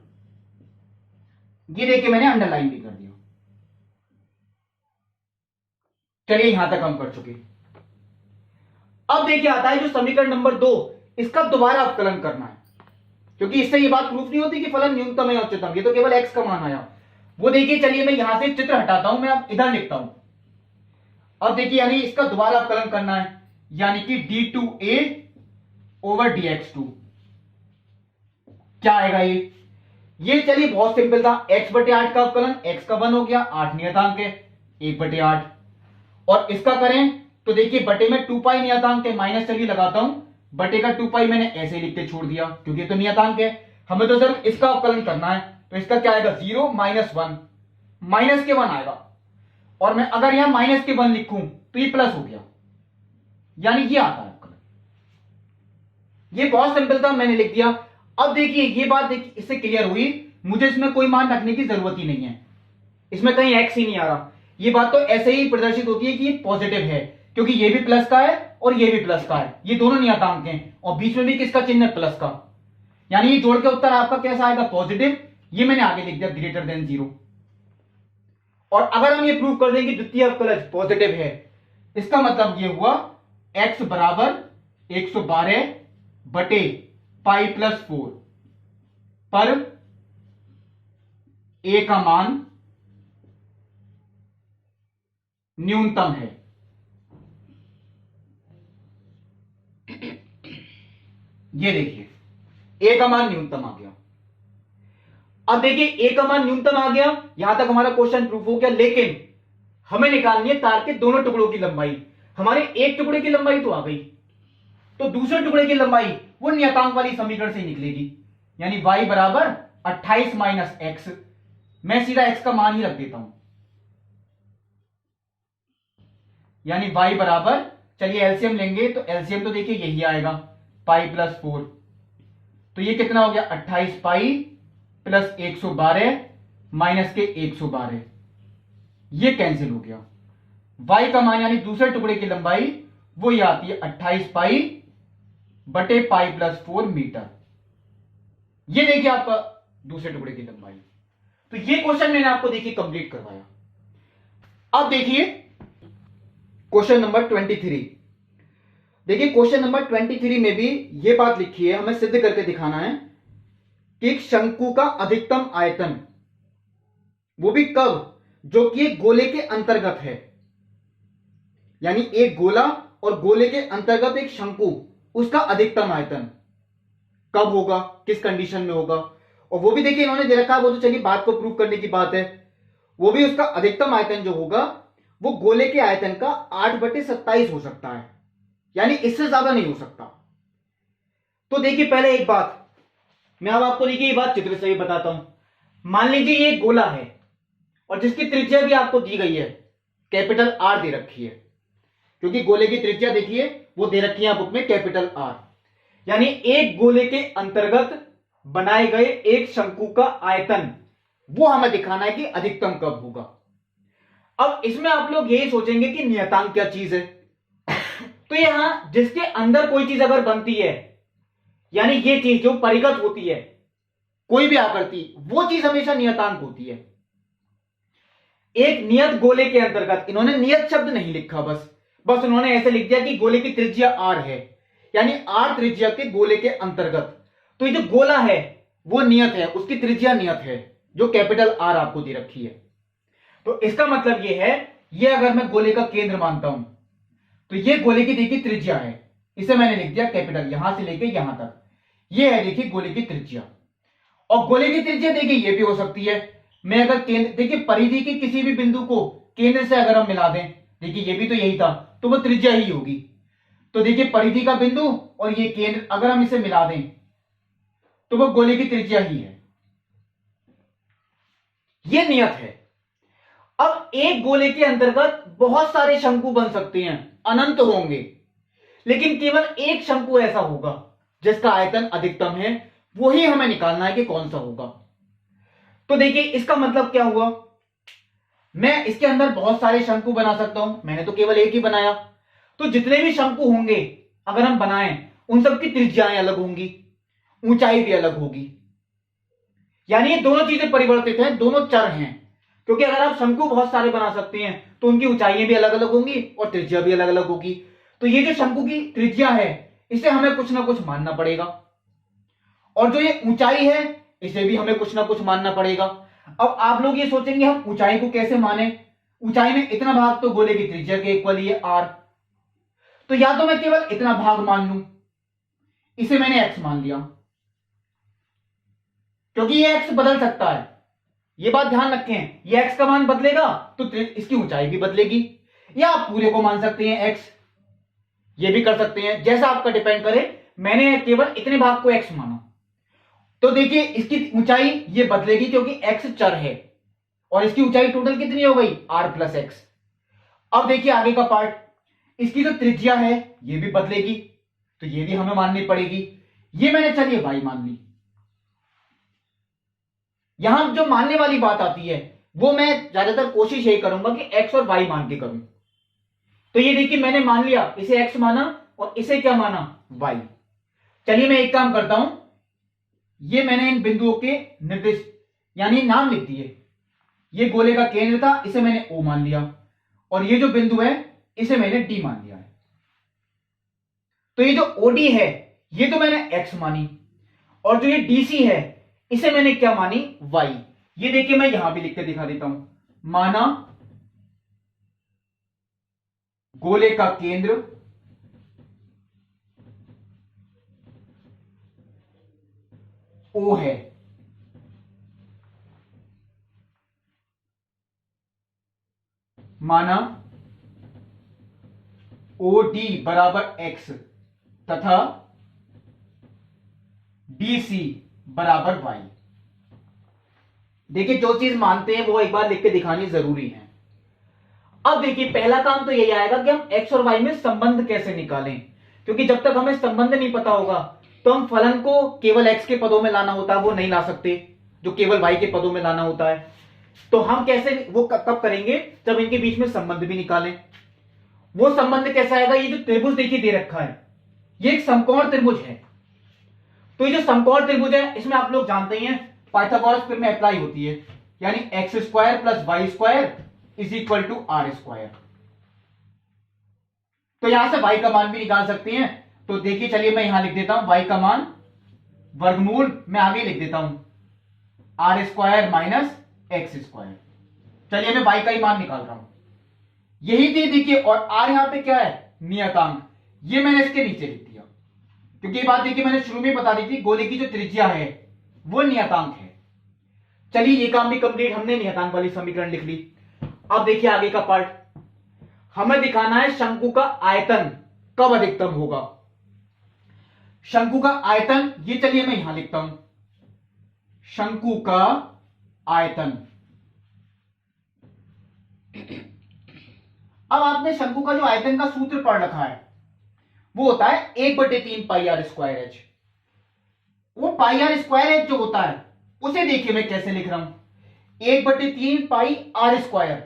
ये देखिए मैंने अंडरलाइन भी कर दिया। चलिए यहां तक हम कर चुके। अब देखिए आता है जो समीकरण नंबर 2, इसका दोबारा अवकलन करना है, क्योंकि इससे ये बात प्रूफ नहीं होती कि फलन न्यूनतम है उच्चतम, ये तो केवल x का मान आया। वो देखिए, चलिए मैं यहां से चित्र हटाता हूं, मैं अब इधर लिखता हूं। अब देखिए यानी इसका दोबारा अवकलन करना है, यानी कि d2a ओवर dx2। क्या आएगा ये चलिए बहुत सिंपल था, x बटे 8 का अवकलन, x का 1 हो गया, 8 नियतांक है, 1 बटे 8। और इसका करें तो देखिए बटे में 2 पाई नियतांक है, माइनस चलिए लगाता हूं, बटे का 2 पाई मैंने ऐसे लिख के छोड़ दिया क्योंकि ये तो नियतांक है, हमें तो सिर्फ इसका अवकलन करना है। तो इसका क्या आएगा 0 माइनस 1, माइनस के 1 आएगा। और मैं अगर यहां माइनस के 1 लिखूं तो ये प्लस हो गया, यानी ये आता है अवकलन। ये बहुत सिंपल था, मैंने लिख दिया। अब देखिए ये बात देखिए इससे क्लियर हुई, मुझे इसमें कोई मान रखने की जरूरत ही नहीं है, इसमें कहीं एक्स ही नहीं आ रहा। ये बात तो ऐसे ही प्रदर्शित होती है कि ये पॉजिटिव है, क्योंकि ये भी प्लस का है और ये भी प्लस का है, ये दोनों नियतांक हैं और बीच में भी किसका चिन्ह है, प्लस का। यानी ये जोड़ के उत्तर आपका कैसा आएगा, पॉजिटिव। ये मैंने आगे लिख दिया ग्रेटर देन 0। और अगर हम ये प्रूव कर दें कि द्वितीय अवकलज पॉजिटिव है, इसका मतलब ये हुआ x बराबर 112 बटे पाई प्लस 4 पर a का मान न्यूनतम है। ये देखिए a का मान न्यूनतम आ गया। अब देखिए a का मान न्यूनतम आ गया, यहां तक हमारा क्वेश्चन प्रूफ हो गया, लेकिन हमें निकालनी है तार के दोनों टुकड़ों की लंबाई। हमारे एक टुकड़े की लंबाई तो आ गई, तो दूसरे टुकड़े की लंबाई वो नियतांक वाली समीकरण से निकलेगी, यानी y बराबर 28 माइनस एक्स। मैं सीधा x का मान ही रख देता हूं, यानी y बराबर, चलिए एलसीएम लेंगे तो एलसीएम तो देखिए यही आएगा पाई प्लस 4, तो ये कितना हो गया 28 पाई प्लस 112 माइनस के 112, ये कैंसिल हो गया। y का मान यानी दूसरे टुकड़े की लंबाई वो ये आती है 28 पाई बटे पाई प्लस 4 मीटर। ये देखिए आपका दूसरे टुकड़े की लंबाई। तो ये क्वेश्चन मैंने आपको देखिए कंप्लीट करवाया। अब देखिए क्वेश्चन नंबर 23। देखिए क्वेश्चन नंबर 23 में भी ये बात लिखी है, हमें सिद्ध करके दिखाना है कि एक शंकु का अधिकतम आयतन, वो भी कब, जो कि एक गोले के अंतर्गत है, यानी एक गोला और गोले के अंतर्गत एक शंकु, उसका अधिकतम आयतन कब होगा, किस कंडीशन में होगा। और वो भी देखिए इन्होंने दे रखा है, वो तो चलिए बात को प्रूव करने की बात है, वो भी उसका अधिकतम आयतन जो होगा वो गोले के आयतन का 8/27 हो सकता है, यानी इससे ज्यादा नहीं हो सकता। तो देखिए पहले एक बात मैं अब आपको देखिए ये बात चित्र से ही बताता हूं। मान लीजिए ये एक गोला है और जिसकी त्रिज्या भी आपको दी गई है, कैपिटल आर दे रखी है, क्योंकि गोले की त्रिज्या देखिए वो दे रखी है बुक में कैपिटल आर, यानी एक गोले के अंतर्गत बनाए गए एक शंकु का आयतन, वो हमें दिखाना है कि अधिकतम कब होगा। अब इसमें आप लोग यही सोचेंगे कि नियतांक क्या चीज है। तो यहां जिसके अंदर कोई चीज अगर बनती है, यानी ये चीज जो परिगत होती है, कोई भी आकृति, वो चीज हमेशा नियतांक होती है। एक नियत गोले के अंतर्गत, इन्होंने नियत शब्द नहीं लिखा, बस उन्होंने ऐसे लिख दिया कि गोले की त्रिज्या आर है, यानी आर त्रिज्या के गोले के अंतर्गत। तो ये जो गोला है वो नियत है, उसकी त्रिज्या नियत है जो कैपिटल आर आपको दे रखी है। तो इसका मतलब ये है, ये अगर मैं गोले का केंद्र मानता हूं तो ये गोले की देखिए त्रिज्या है, इसे मैंने लिख दिया कैपिटल, यहां से लेके यहां तक, ये है देखिए गोले की त्रिज्या। और गोले की त्रिज्या देखिए ये भी हो सकती है, मैं अगर केंद्र देखिए परिधि के किसी भी बिंदु को केंद्र से अगर हम मिला दें, देखिए ये भी तो यही था, तो वो त्रिज्या ही होगी। तो देखिए परिधि का बिंदु और ये केंद्र अगर हम इसे मिला दें तो वो गोले की त्रिज्या ही है, ये नियत है। अब एक गोले के अंतर्गत बहुत सारे शंकु बन सकते हैं, अनंत होंगे, लेकिन केवल एक शंकु ऐसा होगा जिसका आयतन अधिकतम है, वही हमें निकालना है कि कौन सा होगा। तो देखिए इसका मतलब क्या हुआ, मैं इसके अंदर बहुत सारे शंकु बना सकता हूं, मैंने तो केवल एक ही बनाया। तो जितने भी शंकु होंगे अगर हम बनाएं, उन सबकी त्रिज्याएं अलग होंगी, ऊंचाई भी अलग होगी, यानी ये दोनों चीजें परिवर्तित हैं, दोनों चर हैं। क्योंकि अगर आप शंकु बहुत सारे बना सकते हैं तो उनकी ऊंचाइयां भी अलग अलग होंगी और त्रिज्या भी अलग अलग होगी। तो ये जो शंकु की त्रिज्या है इसे हमें कुछ ना कुछ मानना पड़ेगा, और जो ये ऊंचाई है इसे भी हमें कुछ ना कुछ मानना पड़ेगा। अब आप लोग ये सोचेंगे हम ऊंचाई को कैसे माने, ऊंचाई में इतना भाग तो गोले की त्रिज्या के इक्वल ही है r, तो या तो मैं केवल इतना भाग मान लूं, इसे मैंने x मान लिया, क्योंकि ये x बदल सकता है, ये बात ध्यान रखें, ये x का मान बदलेगा तो इसकी ऊंचाई भी बदलेगी। या आप पूरे को मान सकते हैं x, ये भी कर सकते हैं, जैसा आपका डिपेंड करे। मैंने केवल इतने भाग को x माना, तो देखिए इसकी ऊंचाई ये बदलेगी क्योंकि x चर है, और इसकी ऊंचाई टोटल कितनी हो गई r प्लस एक्स। अब देखिए आगे का पार्ट, इसकी जो त्रिज्या है ये भी बदलेगी, तो ये भी हमें माननी पड़ेगी। ये मैंने चलिए y मान ली। यहां जो मानने वाली बात आती है वो मैं ज्यादातर कोशिश यही करूंगा कि x और y मान के करूं। तो ये देखिए मैंने मान लिया, इसे x माना और इसे क्या माना y। चलिए मैं एक काम करता हूं, ये मैंने इन बिंदुओं के निर्दिष्ट यानी नाम लिख दिए। ये गोले का केंद्र था, इसे मैंने O मान लिया, और ये जो बिंदु है इसे मैंने D मान लिया है। तो ये जो OD है ये तो मैंने x मानी, और जो ये DC है इसे मैंने क्या मानी y। ये देखिए मैं यहां भी लिख के दिखा देता हूं, माना गोले का केंद्र O है, माना OD बराबर x तथा DC बराबर y। देखिए जो चीज मानते हैं वो एक बार लिख के दिखानी जरूरी है। अब देखिए पहला काम तो यही आएगा कि हम x और y में संबंध कैसे निकालें, क्योंकि जब तक हमें संबंध नहीं पता होगा तो हम फलन को केवल x के पदों में लाना होता है वो नहीं ला सकते, जो केवल y के पदों में लाना होता है। तो हम कैसे वो कब करेंगे, जब इनके बीच में संबंध भी निकालें। वो संबंध कैसा आएगा, ये जो त्रिभुज देखिए दे रखा है ये एक समकोण त्रिभुज है। तो ये जो समकोण त्रिभुज है इसमें आप लोग जानते ही हैं पाइथागोरस थ्योरम में अप्लाई होती है, यानी x square plus y square is equal to r square. तो यहां से y का मान भी निकाल सकते हैं। तो देखिए चलिए मैं यहां लिख देता हूं y का मान वर्गमूल, मैं आगे लिख देता हूं r square minus x square. चलिए मैं y का ही मान निकाल रहा हूं, यही चीज देखिए, और r यहां पे क्या है नियतांक, ये मैंने इसके नीचे लिख दिया, क्योंकि ये बात देखिए मैंने शुरू में बता दी थी गोले की जो त्रिज्या है वो नियतांक है। चलिए ये काम भी कंप्लीट, हमने नियतांक वाली समीकरण लिख ली। अब देखिए आगे का पार्ट, हमें दिखाना है शंकु का आयतन कब अधिकतम होगा। शंकु का आयतन, ये चलिए मैं यहां लिखता हूं, शंकु का आयतन। अब आपने शंकु का जो आयतन का सूत्र पढ़ रखा है वो होता है 1/3 पाई आर स्क्वायर एच। वो पाई आर स्क्वायर एच जो होता है उसे देखिए मैं कैसे लिख रहा हूं, 1/3 पाई आर स्क्वायर,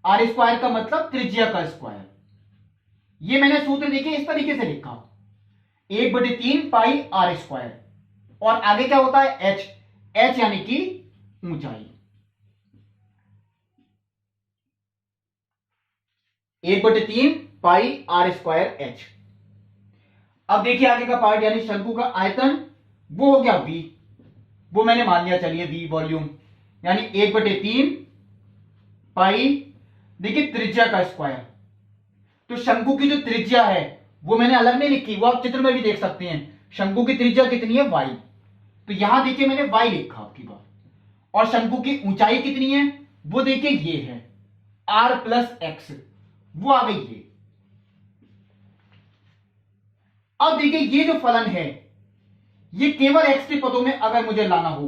आर स्क्वायर का मतलब त्रिज्या का स्क्वायर। ये मैंने सूत्र देखिए इस तरीके से लिखा, 1/3 पाई आर स्क्वायर, और आगे क्या होता है एच, एच यानी कि ऊंचाई, 1/3 पाई आर स्क्वायर एच। अब देखिए आगे का पार्ट, यानी शंकु का आयतन वो हो गया v, वो मैंने मान लिया चलिए v वॉल्यूम, यानी 1/3 पाई देखिए त्रिज्या का स्क्वायर। तो शंकु की जो त्रिज्या है वो मैंने अलग नहीं लिखी, वो आप चित्र में भी देख सकते हैं, शंकु की त्रिज्या कितनी है y, तो यहां देखिए मैंने y लिखा आपकी बात, और शंकु की ऊंचाई कितनी है वो देखिए ये है r प्लस एक्स, वो आ गई ये। अब देखिए ये जो फलन है ये केवल x के पदों में अगर मुझे लाना हो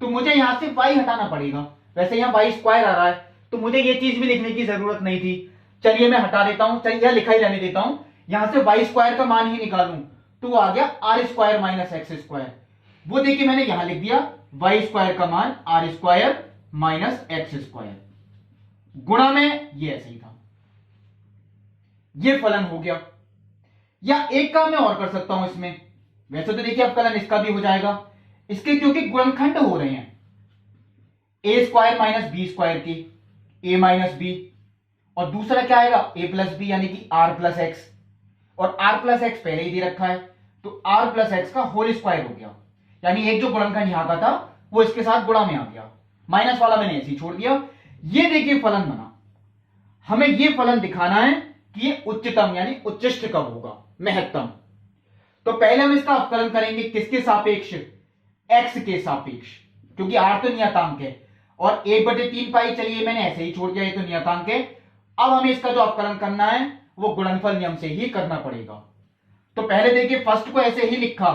तो मुझे यहां से y हटाना पड़ेगा। वैसे यहां y स्क्वायर आ रहा है तो मुझे ये चीज भी लिखने की जरूरत नहीं थी, चलिए मैं हटा देता हूं, चलिए यह लिखा ही रहने देता हूं, यहां से y स्क्वायर का मान ही निकालूं तो वो आ गया r square minus x square. वो देखिए मैंने यहां लिख दिया y स्क्वायर का मान r square minus x square, गुणा में ये ऐसे ही था, ये फलन हो गया। या एक काम मैं और कर सकता हूं इसमें, वैसे तो देखिए अब फलन इसका भी हो जाएगा, इसके क्योंकि गुणनखंड हो रहे हैं, ए स्क्वायर माइनस बी स्क्वायर की, ए माइनस बी, और दूसरा क्या आएगा ए प्लस बी यानी कि आर प्लस एक्स, और आर प्लस एक्स पहले ही दे रखा है तो आर प्लस एक्स का होल स्क्वायर हो गया, यानी एक जो गुणनखंड यहां का था वो इसके साथ गुणा में आ गया, माइनस वाला मैंने ऐसे ही छोड़ दिया। ये देखिए फलन बना। हमें ये फलन दिखाना है कि ये उच्चतम यानी उच्चिष्ट कब होगा, महत्तम। तो पहले हम इसका अवकलन करेंगे किसके सापेक्ष, x के सापेक्ष, क्योंकि r तो नियतांक है और 1/3 पाई चलिए मैंने ऐसे ही छोड़ दिया, ये तो नियतांक है। अब हमें इसका जो अवकलन करना है वो गुणनफल नियम से ही करना पड़ेगा। तो पहले देखिए फर्स्ट को ऐसे ही लिखा,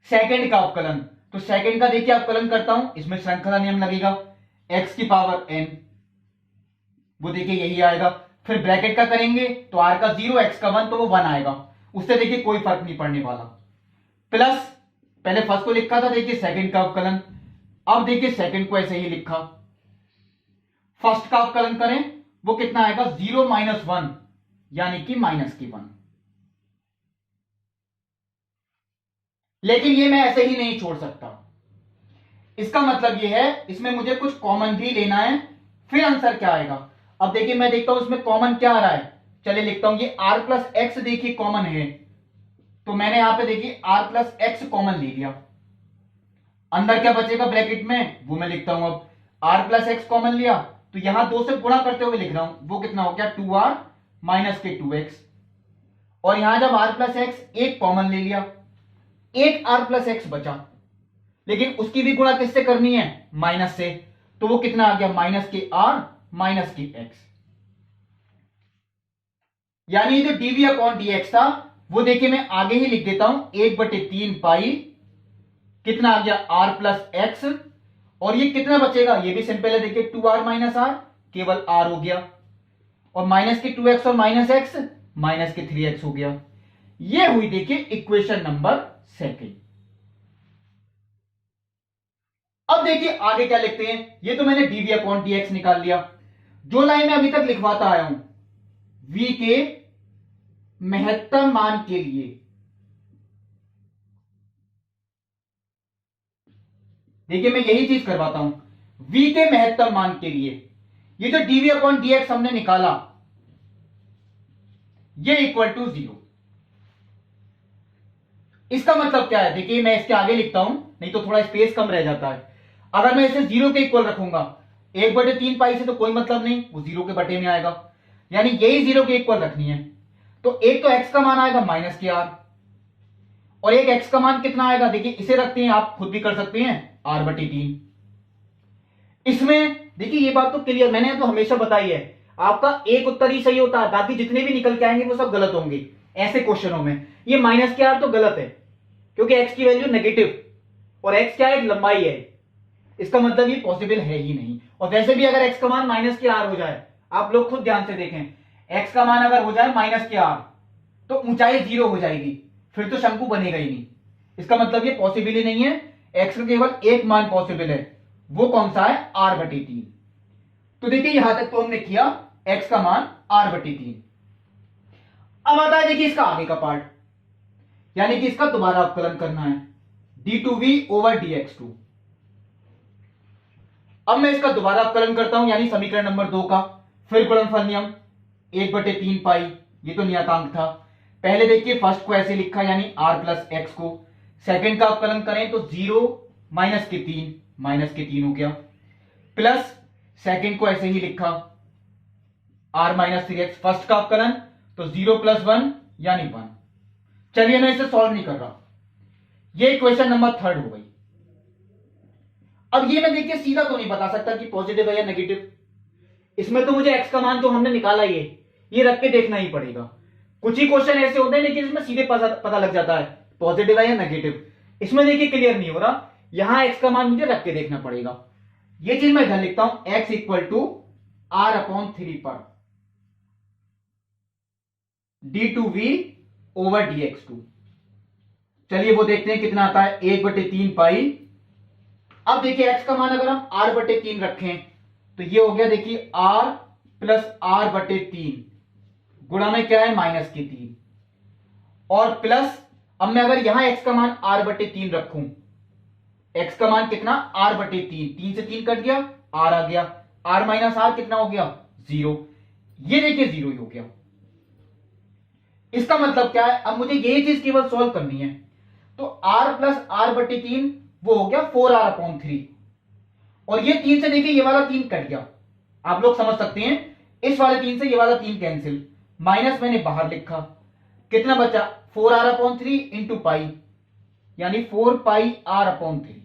सेकंड का अवकलन, तो सेकंड का देखिए अवकलन करता हूं, इसमें श्रृंखला नियम लगेगा, x की पावर n, वो देखिए यही आएगा। फिर ब्रैकेट का करेंगे तो r का 0 x का 1 तो वो 1 आएगा, उससे देखिए कोई फर्क नहीं पड़ने वाला। प्लस पहले फर्स्ट को लिखा था, देखिए सेकंड का अवकलन, अब देखिए सेकंड को ऐसे ही लिखा, फर्स्ट का अवकलन करें वो कितना आएगा 0 - 1 यानी कि -1। लेकिन ये मैं ऐसे ही नहीं छोड़ सकता, इसका मतलब ये है इसमें मुझे कुछ कॉमन भी लेना है, फिर आंसर क्या आएगा। अब देखिए मैं देखता हूं इसमें कॉमन क्या आ रहा है, चलिए लिखता हूं ये r प्लस एक्स देखिए कॉमन है, तो मैंने यहां पे देखिए r प्लस एक्स कॉमन ले लिया। अंदर क्या बचेगा ब्रैकेट में वो मैं लिखता हूं, अब r प्लस एक्स कॉमन लिया तो यहां 2 से गुणा करते हुए लिख रहा हूं, वो कितना हो गया 2r माइनस के 2x। और यहां जब r प्लस एक्स एक कॉमन ले लिया, एक r प्लस एक्स बचा, लेकिन उसकी भी गुणा किससे करनी है, माइनस से, तो वो कितना आ गया माइनस के r माइनस के x। यानी जो dv अपॉन dx था वो देखिए मैं आगे ही लिख देता हूं, 1/3 पाई कितना आ गया r प्लस एक्स, और ये कितना बचेगा, ये भी सिंपल है, देखिए 2r माइनस r, केवल r हो गया, और माइनस के 2x और माइनस x माइनस के 3x हो गया। ये हुई देखिए इक्वेशन नंबर सेकंड। अब देखिए आगे क्या लिखते हैं, ये तो मैंने dv अपॉन dx निकाल लिया। जो लाइन में अभी तक लिखवाता आया हूं, v के महत्तम मान के लिए, देखिए मैं यही चीज करवाता हूं, v के महत्तम मान के लिए ये जो dv अपॉन dx हमने निकाला ये इक्वल टू 0। इसका मतलब क्या है, देखिए मैं इसके आगे लिखता हूं, नहीं तो थोड़ा स्पेस कम रह जाता है। अगर मैं इसे 0 के इक्वल रखूंगा, 1/3 पाई से तो कोई मतलब नहीं, वो 0 के बटे में आएगा, यानी यही 0 के इक्वल रखनी है। तो एक तो x का मान आएगा माइनस के r, और एक x का मान कितना आएगा, देखिए इसे रखते हैं, आप खुद भी कर सकते हैं, r/3। इसमें देखिए ये बात तो क्लियर, मैंने तो हमेशा बताई है, आपका एक उत्तर ही सही होता है, बाकी जितने भी निकल के आएंगे वो सब गलत होंगे ऐसे क्वेश्चनों में। ये माइनस के r तो गलत है, क्योंकि x की वैल्यू नेगेटिव और x क्या है, लंबाई है, इसका मतलब ये पॉसिबल है ही नहीं। और वैसे भी अगर x का मान माइनस के r हो जाए, आप लोग खुद ध्यान से देखें, x का मान अगर हो जाए माइनस के r तो ऊंचाई 0 हो जाएगी, फिर तो शंकु बनेगा ही नहीं। इसका मतलब ये पॉसिबल ही नहीं है, x का केवल एक मान पॉसिबल है, वो कौन सा है, r/3। तो देखिए यहां तक तो हमने किया x का मान r/3। अब आता है देखिए इसका आगे का पार्ट, यानी कि इसका दोबारा अवकलन करना है, d2v ओवर dx2। अब मैं इसका दोबारा अवकलन करता हूं, यानी समीकरण नंबर 2 का, फिर गुणनफल नियम, 1/3 पाई, ये तो नियतांक था। पहले देखिए फर्स्ट को ऐसे लिखा, यानी r प्लस एक्स को, सेकंड का अवकलन करें तो 0 माइनस के 3 हो गया, प्लस सेकंड को ऐसे ही लिखा r माइनस 3x, फर्स्ट का अवकलन तो 0 + 1 यानी 1। चलिए मैं इसे सॉल्व नहीं कर रहा, ये इक्वेशन नंबर 3 हो गई। अब ये मैं देखिए सीधा तो नहीं बता सकता कि पॉजिटिव है या नेगेटिव, इसमें तो मुझे x का मान जो हमने निकाला ये रख के देखना ही पड़ेगा। कुछ ही क्वेश्चन ऐसे होते हैं लेकिन इसमें सीधे पता लग जाता है पॉजिटिव है या नेगेटिव, इसमें देखिए क्लियर नहीं हो रहा, यहां x का मान मुझे रख के देखना पड़ेगा। ये चीज मैं इधर लिखता हूं, x = r/3 पर d2v ओवर dx2। चलिए वो देखते हैं कितना आता है, 1/3 पाई। अब देखिए x का मान अगर हम r/3 रखें तो ये हो गया, देखिए r प्लस r/3 गुणा में क्या है -3, और प्लस अब मैं अगर यहां x का मान r/3 रखूं, x का मान कितना r/3, 3 से 3 कट गया, r आ गया, r माइनस r कितना हो गया 0, ये देखिए 0 ही हो गया। इसका मतलब क्या है, अब मुझे यही चीज केवल सॉल्व करनी है, तो r प्लस r/3 वो हो गया 4r/3, और ये 3 से देखिए ये वाला 3 कट गया, आप लोग समझ सकते हैं, इस वाले 3 से ये वाला 3 कैंसिल, माइनस मैंने बाहर लिखा, कितना बचा 4r/3 इंटू पाई, यानी 4πr/3।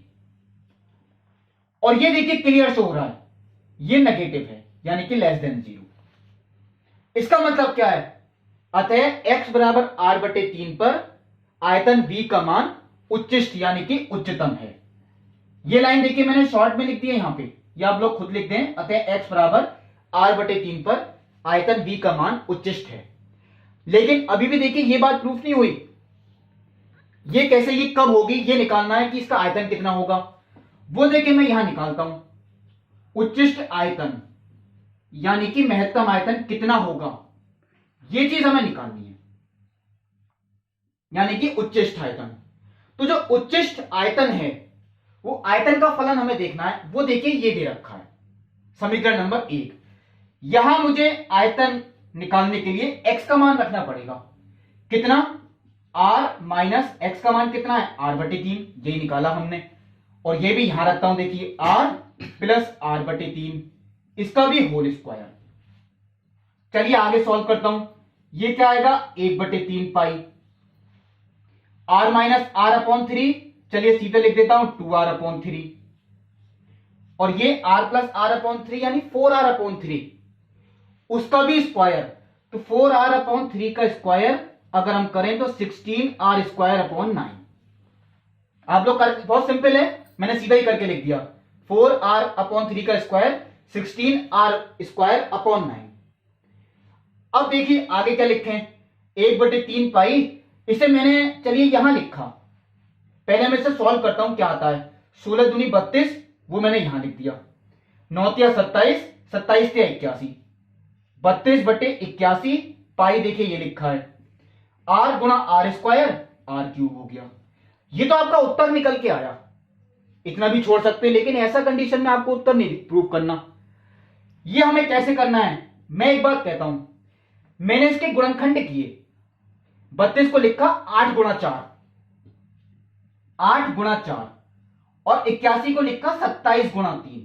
और ये देखिए क्लियर शो हो रहा है, ये नेगेटिव है यानी कि लेस देन 0। इसका मतलब क्या है, अतः x बराबर r/3 पर आयतन v का मान उच्चिष्ट यानी कि उच्चतम है। ये लाइन देखिए मैंने शॉर्ट में लिख दी है यहां पे, या आप लोग खुद लिख दें, अतः x बराबर r/3 पर आयतन v का मान उच्चिष्ट है। लेकिन अभी भी देखिए ये बात प्रूफ नहीं हुई, ये कैसे, ये कब होगी, ये निकालना है कि इसका आयतन कितना होगा। वो देखिए मैं यहां निकालता हूं, उच्चिष्ट आयतन यानी कि महत्तम आयतन कितना होगा, ये चीज हमें निकालनी है, यानी कि उच्चिष्ट आयतन। तो जो उच्चिष्ट आयतन है वो आयतन का फलन हमें देखना है, वो देखिए ये दे रखा है समीकरण नंबर 1। यहां मुझे आयतन निकालने के लिए x का मान रखना पड़ेगा, कितना, r माइनस x का मान कितना है r/3, यही निकाला हमने। और ये भी यहां रखता हूं, देखिए r प्लस r/3, इसका भी होल स्क्वायर। चलिए आगे सॉल्व करता हूं, ये क्या आएगा 1/3 पाई, r माइनस r/3, चलिए सीधे लिख देता हूं 2r/3, और ये r प्लस r/3 यानी 4r/3, उसका भी स्क्वायर, तो 4r/3 का स्क्वायर अगर हम करें तो 16r²/9। आप लोग बहुत सिंपल है, मैंने सीधा ही करके लिख दिया, 4r/3 का स्क्वायर 16r²/9। अब देखिए आगे क्या लिखें, 1/3 पाई, इसे मैंने चलिए यहां लिखा, पहले मैं इसे सॉल्व करता हूं क्या आता है, 16 दूनी 32, वो मैंने यहां लिख दिया, 9 तिया 27, 27 तिया 81, 32/81 पाई, देखिए ये लिखा है r गुणा r² r³ हो गया। ये तो आपका उत्तर निकल के आया, इतना भी छोड़ सकते हैं, लेकिन ऐसा कंडीशन में आपको उत्तर नहीं प्रूव करना। ये हमें कैसे करना है, मैं एक बात कहता हूं, मैंने इसके गुणनखंड किए, 32 को लिखा 8 गुणा 4, 8 गुणा 4, और 81 को लिखा 27 गुणा 3।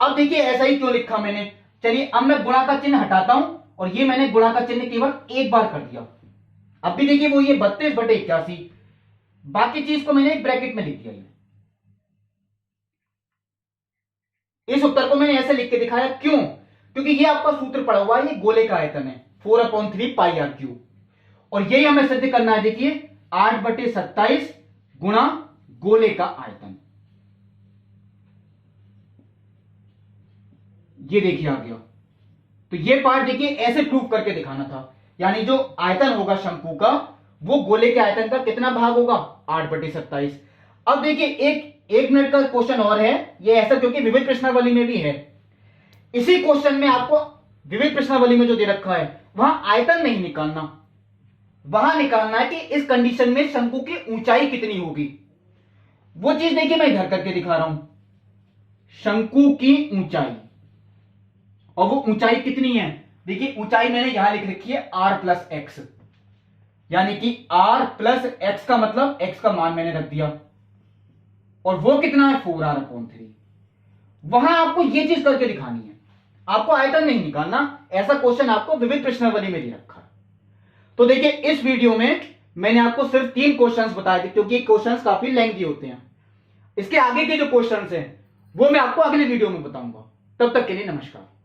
अब देखिए ऐसा ही क्यों लिखा मैंने, चलिए अब मैं गुणा का चिन्ह हटाता हूं, और ये मैंने गुणा का चिन्ह केवल एक बार कर दिया। अब भी देखिए वो ये 32/81, बाकी चीज को मैंने एक ब्रैकेट में लिख दिया। इस उत्तर को मैंने ऐसे लिख के दिखाया, क्यों, क्योंकि ये आपका सूत्र पड़ा हुआ है, ये गोले का आयतन है 4/3 पाई r³, और यही हमें सिद्ध करना है, देखिए 8/27 गुणा गोले का आयतन। ये देखिए आ गया, तो ये पार्ट देखिए ऐसे प्रूव करके दिखाना था, यानी जो आयतन होगा शंकु का वो गोले के आयतन का कितना भाग होगा 8/27। अब देखिए एक मिनट का क्वेश्चन और है, ये ऐसा क्योंकि विविध प्रश्नावली में भी है। इसी क्वेश्चन में आपको विविध प्रश्नावली में जो दे रखा है वहां आयतन नहीं निकालना, वहां निकालना है कि इस कंडीशन में शंकु की ऊंचाई कितनी होगी। वो चीज देखिए मैं इधर करके दिखा रहा हूं, शंकु की ऊंचाई, और वो ऊंचाई कितनी है, देखिए ऊंचाई मैंने यहां लिख रखी है r प्लस एक्स, यानी कि r प्लस एक्स का मतलब x का मान मैंने रख दिया, और वो कितना है 4r/3। वहां आपको ये चीज करके दिखानी है, आपको आयतन नहीं निकालना, ऐसा क्वेश्चन आपको विविध प्रश्नावली में दे रखा है। तो देखिए इस वीडियो में मैंने आपको सिर्फ 3 क्वेश्चंस बताए थे, क्योंकि क्वेश्चंस काफी लेंथी होते हैं। इसके आगे के जो क्वेश्चंस हैं वो मैं आपको अगले वीडियो में बताऊंगा। तब तक के लिए नमस्कार।